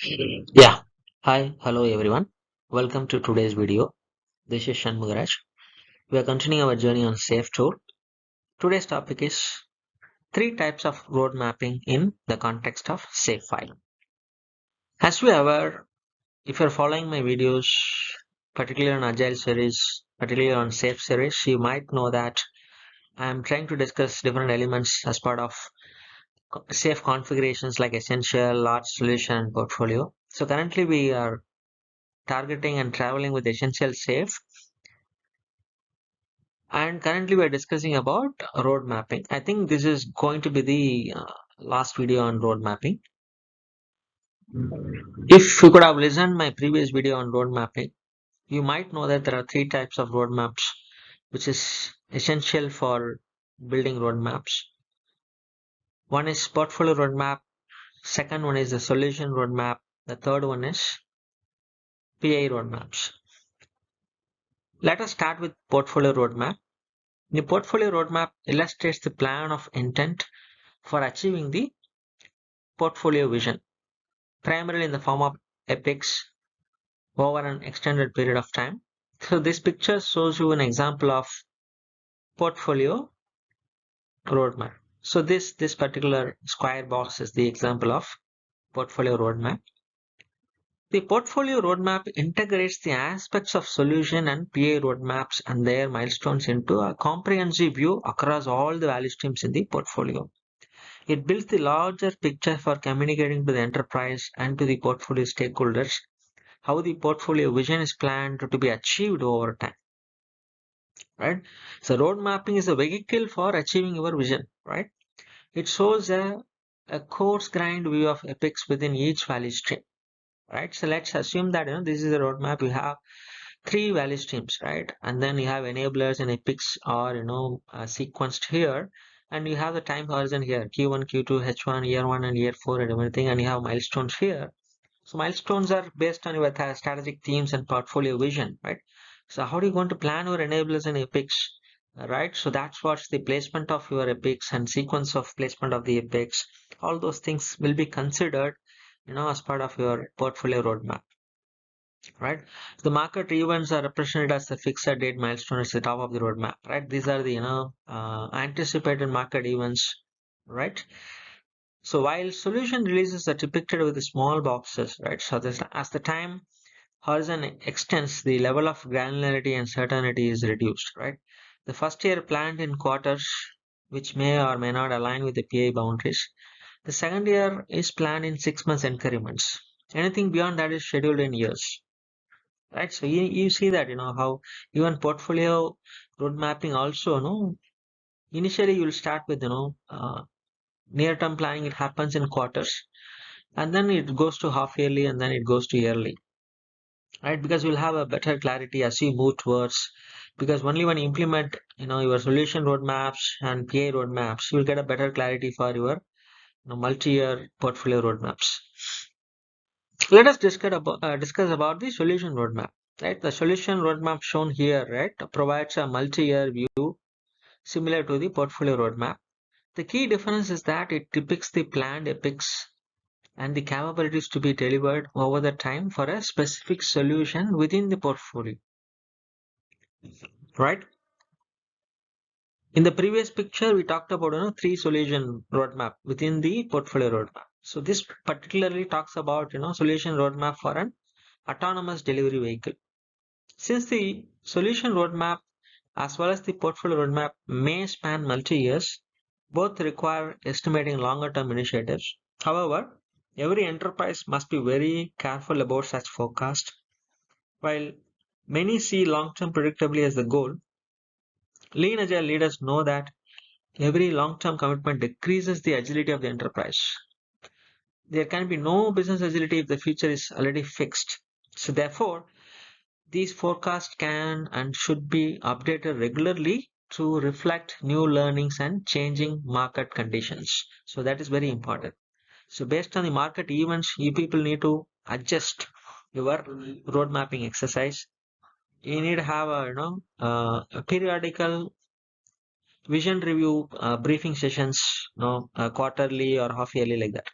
Yeah. Hi, hello everyone. Welcome to today's video. This is Shanmugaraj. We are continuing our journey on Safe Tour. Today's topic is three types of road mapping in the context of Safe File. As we are aware, if you're following my videos, particularly on Agile series, particularly on Safe series, you might know that I'm trying to discuss different elements as part of safe configurations like essential, large solution, and portfolio. So currently we are targeting and traveling with essential safe, and currently we're discussing about road mapping. I think this is going to be the last video on road mapping. If you could have listened my previous video on road mapping, you might know that there are three types of road maps, which is essential for building road maps. One is portfolio roadmap, second one is the solution roadmap, the third one is PI roadmaps. Let us start with portfolio roadmap. The portfolio roadmap illustrates the plan of intent for achieving the portfolio vision, primarily in the form of epics over an extended period of time. So this picture shows you an example of portfolio roadmap. So this particular square box is the example of portfolio roadmap. The portfolio roadmap integrates the aspects of solution and PA roadmaps and their milestones into a comprehensive view across all the value streams in the portfolio. It builds the larger picture for communicating to the enterprise and to the portfolio stakeholders how the portfolio vision is planned to be achieved over time, right? So road mapping is a vehicle for achieving your vision, right? It shows a course grind view of epics within each value stream, right? So let's assume that this is a roadmap. You have three value streams, right? And then you have enablers and epics are sequenced here, and you have the time horizon here, Q1, Q2, H1, year 1 and year 4 and everything, and you have milestones here. So milestones are based on your strategic themes and portfolio vision, right? So how are you going to plan your enablers and epics, right? So that's what's the placement of your epics and sequence of placement of the epics. All those things will be considered, as part of your portfolio roadmap, right? The market events are represented as the fixed date milestone at the top of the roadmap, right? These are the anticipated market events, right? So while solution releases are depicted with the small boxes, right? So this, as the time horizon extends, the level of granularity and certainty is reduced, right? The first year planned in quarters, which may or may not align with the PA boundaries. The second year is planned in 6 months increments. Anything beyond that is scheduled in years, right? So you see that, how even portfolio road mapping also, initially you will start with, near term planning. It happens in quarters, and then it goes to half yearly, and then it goes to yearly, right? Because you'll have a better clarity as you move towards, because only when you implement your solution roadmaps and PA roadmaps, you'll get a better clarity for your multi-year portfolio roadmaps. Let us discuss about the solution roadmap, right? The solution roadmap shown here, right, provides a multi-year view similar to the portfolio roadmap. The key difference is that it depicts the planned epics and the capabilities to be delivered over the time for a specific solution within the portfolio, right? In the previous picture, we talked about three solution roadmap within the portfolio roadmap. So this particularly talks about solution roadmap for an autonomous delivery vehicle. Since the solution roadmap as well as the portfolio roadmap may span multi-years, both require estimating longer-term initiatives. However, every enterprise must be very careful about such forecast. While many see long-term predictability as the goal, lean agile leaders know that every long-term commitment decreases the agility of the enterprise. There can be no business agility if the future is already fixed. So therefore, these forecasts can and should be updated regularly to reflect new learnings and changing market conditions. So that is very important. So based on the market events, you people need to adjust your road mapping exercise. You need to have a periodical vision review briefing sessions, quarterly or half yearly like that.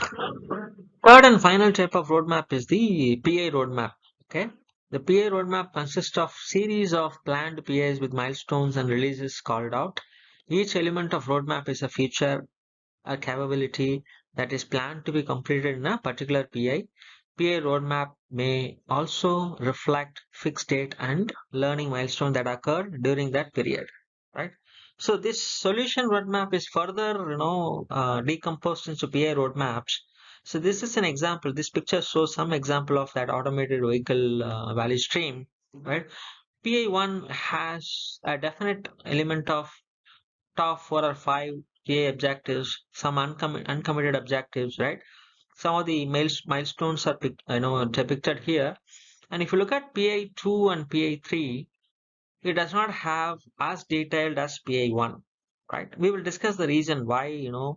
Third and final type of roadmap is the PA roadmap. Okay, the PA roadmap consists of series of planned PAs with milestones and releases called out. Each element of roadmap is a feature, a capability that is planned to be completed in a particular PA. PA roadmap may also reflect fixed date and learning milestone that occurred during that period, right? So this solution roadmap is further, decomposed into PA roadmaps. So this is an example. This picture shows some example of that automated vehicle value stream, right? PA1 has a definite element of top 4 or 5 PA objectives, some uncommitted objectives, right? Some of the milestones are depicted here. And if you look at PA2 and PA3, it does not have as detailed as PA1, right? We will discuss the reason why, you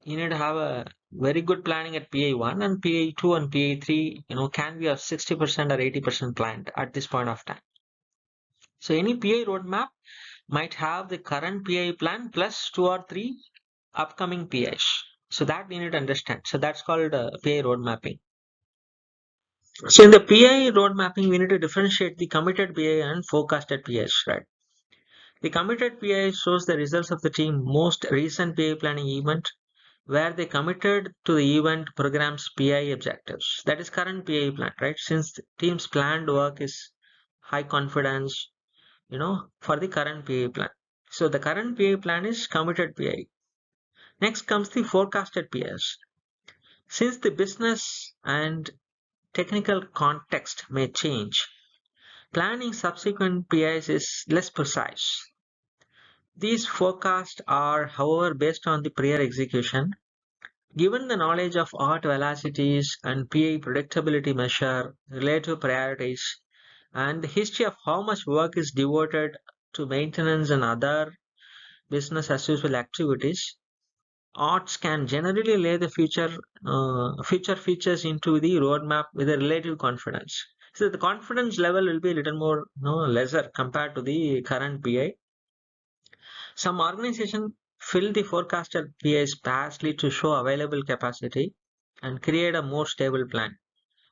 need to have a very good planning at PA1, and PA2 and PA3, can be a 60% or 80% planned at this point of time. So any PA roadmap might have the current PA plan plus 2 or 3 upcoming PAs. So that we need to understand. So that's called PA road mapping. So in the PA road mapping, we need to differentiate the committed PA and forecasted PAs, right? The committed PA shows the results of the team most recent PA planning event where they committed to the event program's PI objectives. That is current PA plan, right? Since the team's planned work is high confidence, for the current PA plan. So the current PA plan is committed PA. Next comes the forecasted PAs. Since the business and technical context may change, planning subsequent PIs is less precise. These forecasts are, however, based on the prior execution. Given the knowledge of art velocities and PI predictability measure, relative priorities, and the history of how much work is devoted to maintenance and other business as usual activities, arts can generally lay the future features into the roadmap with a relative confidence. So the confidence level will be a little more, lesser compared to the current PI. Some organizations fill the forecasted PI sparsely to show available capacity and create a more stable plan.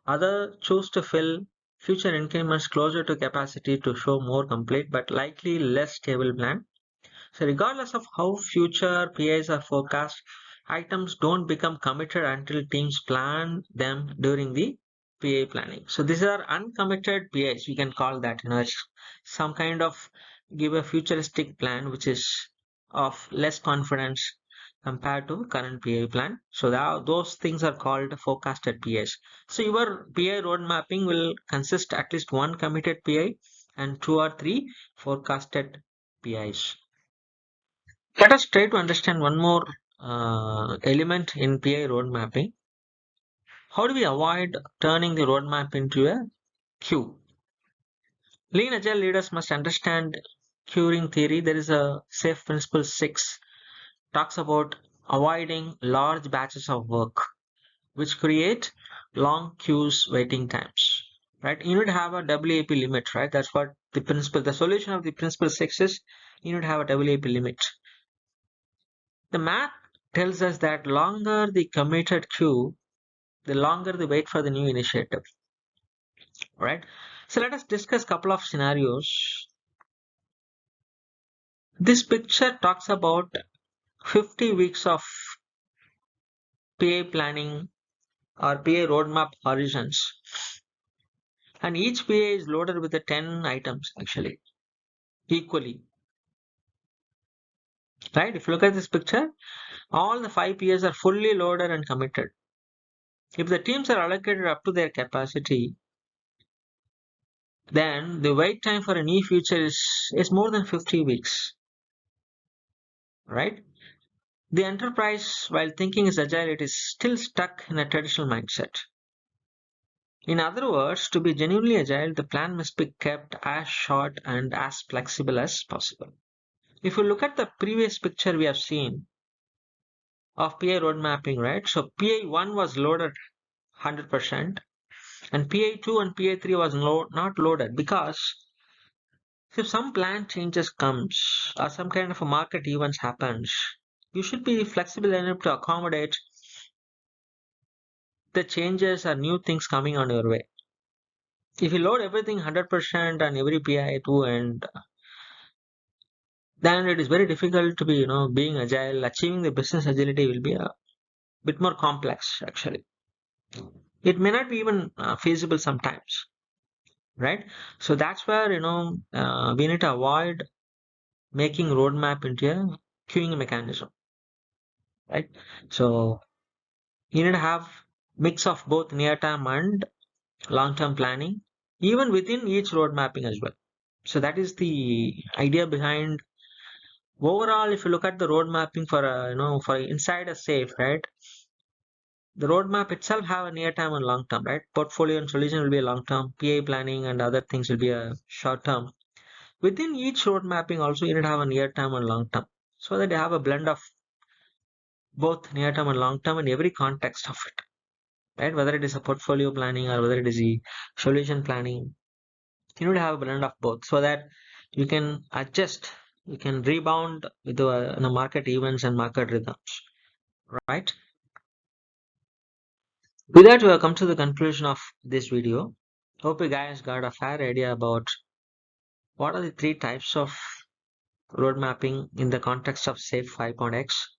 Others choose to fill future increments closer to capacity to show more complete but likely less stable plan. So regardless of how future PIs are forecast, items don't become committed until teams plan them during the PA planning. So these are uncommitted PIs. We can call that, it's some kind of give a futuristic plan which is of less confidence compared to current PA plan. So those things are called forecasted PIs. So your PI road mapping will consist at least one committed PI and 2 or 3 forecasted PIs. Let us try to understand one more element in PI road mapping. How do we avoid turning the roadmap into a queue? Lean agile leaders must understand queuing theory. There is a safe principle 6 talks about avoiding large batches of work which create long queues waiting times. Right? You need to have a WAP limit, right? That's what the solution of the principle 6 is. You need to have a WAP limit. The math tells us that longer the committed queue, the longer the wait for the new initiative, right? So let us discuss a couple of scenarios. This picture talks about 50 weeks of PA planning or PA roadmap horizons, and each PA is loaded with the 10 items actually equally, right? If you look at this picture, all the 5 PAs are fully loaded and committed. If the teams are allocated up to their capacity, then the wait time for a new feature is more than 50 weeks, right? The enterprise, while thinking is agile, it is still stuck in a traditional mindset. In other words, to be genuinely agile, the plan must be kept as short and as flexible as possible. If you look at the previous picture we have seen of PA road mapping, right? So PA1 was loaded 100% and PA2 and PA3 was not loaded because if some plan changes comes or some kind of a market events happens, you should be flexible enough to accommodate the changes or new things coming on your way. If you load everything 100% on every PI too, and then it is very difficult to be, being agile. Achieving the business agility will be a bit more complex actually. It may not be even feasible sometimes, right? So that's where, we need to avoid making roadmap into a queuing mechanism, right? So you need to have mix of both near term and long term planning, even within each road mapping as well. So that is the idea behind. Overall, if you look at the road mapping for for inside a safe, right? The roadmap itself have a near term and long term, right? Portfolio and solution will be a long term, PA planning and other things will be a short term. Within each road mapping also you need to have a near term and long term, so that you have a blend of both near term and long term in every context of it, right? Whether it is a portfolio planning or whether it is the solution planning, you need to have a blend of both so that you can adjust, you can rebound with the market events and market rhythms, right? With that, we have come to the conclusion of this video. Hope you guys got a fair idea about what are the three types of road mapping in the context of SAFe 5.x.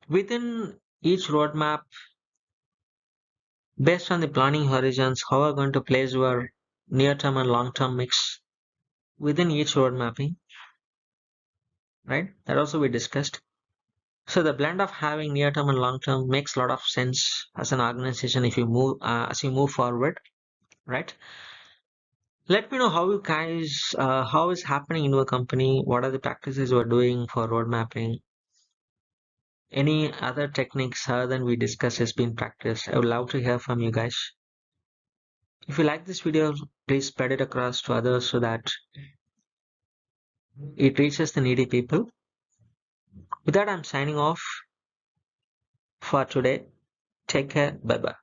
Within each roadmap, based on the planning horizons, how are going to place your near-term and long-term mix within each road mapping, right? That also we discussed. So the blend of having near-term and long-term makes a lot of sense as an organization if you move as you move forward, right? Let me know how you guys how is happening in your company. What are the practices you are doing for road mapping? Any other techniques other than we discussed has been practiced? I would love to hear from you guys. If you like this video, please spread it across to others so that it reaches the needy people. With that, I'm signing off for today. Take care. Bye bye.